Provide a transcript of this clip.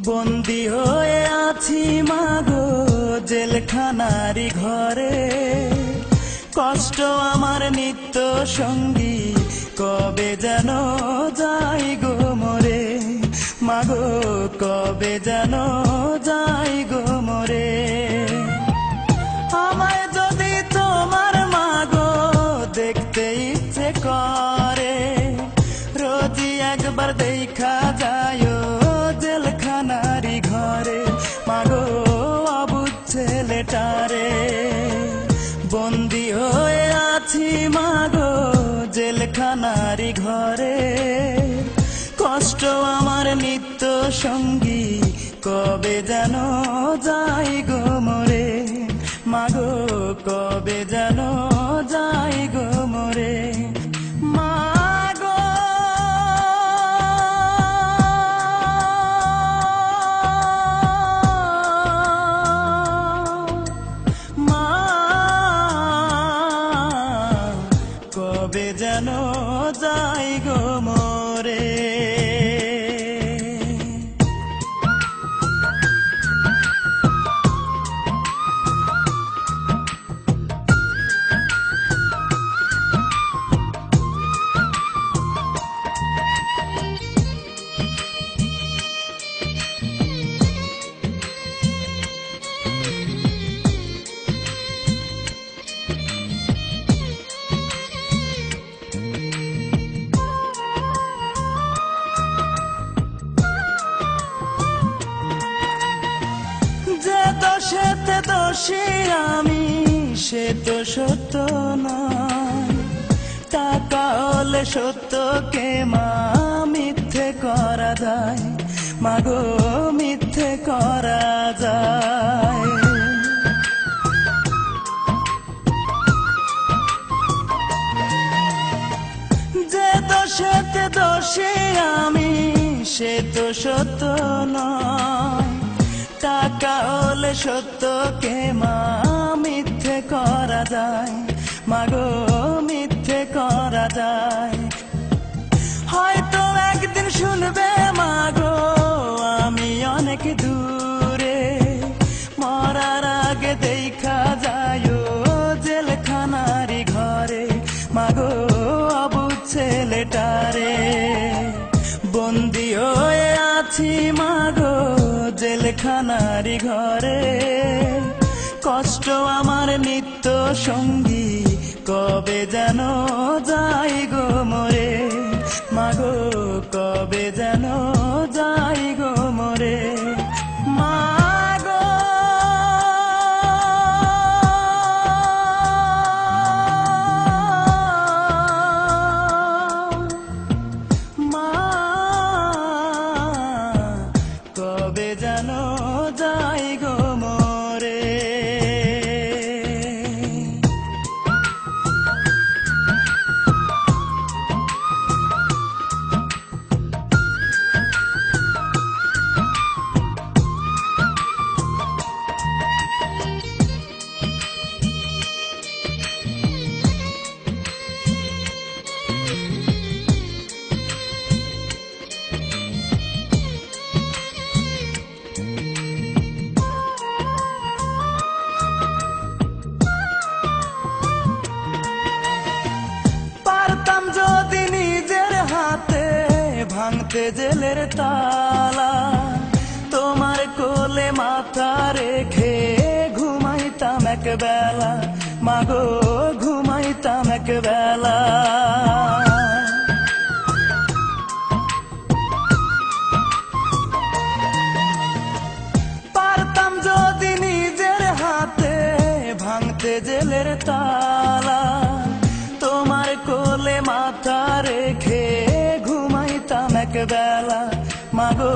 বন্দী হয়ে আছি মাগো জেলখানারি ঘরে, কষ্ট আমার নিত্য সঙ্গী, কবে যেন যাই গো মরে। মাগো কবে যেন যাই গো মরে। আমায় যদি তোমার মাগো দেখতে ইচ্ছে করে, রোজই একবার দেখা যায় জেলখানারি ঘরে। মাগো অবুঝ ছেলেটারে, বন্দী হয়ে আছি মাগো জেলখানারি ঘরে, কষ্ট আমার নিত্য সঙ্গী, কবে যেন যাই গো মরে। মাগো কবে যেন যাই গো মরে। মাগো মা কবে যেন যাই গো মরে। দোষেতে দোষী আমি, সে তো সত্য নয়। টাকা হলে সত্যকে মা মিথ্যে করা যায়। মাগো মিথ্যে করা যায়। যে দোষেতে দোষী আমি, সে তো সত্য নয়। টাকা হলে সত্যকে মা মিথ্যে করা যায়। মাগো মিথ্যে করা যায়। হয়তো একদিন শুনবে মাগো আমি অনেক দূরে, মরার আগে দেখা যায় জেলখানারি ঘরে। মাগো অবুঝ ছেলেটারে, বন্দী হয়ে আছি মাগো জেলখানারি ঘরে, কষ্ট আমার নিত্য সঙ্গী, কবে যেন যাই গো মরে। মাগো কবে যেন যাই গো মরে। মাগো মা কবে যেন যাই গো মরে। যদি নিজের হাতে ভাঙতে জেলের তালা, তোমার কোলে মাথা রেখে ঘুমাইতাম এক বেলা। মাগো ঘুমাইতাম এক বেলা। পারতাম যদি নিজের হাতে ভাঙতে জেলের তালা, তোমার কোলে মাথা রেখে ঘুমাইতাম এক বেলা। মাগো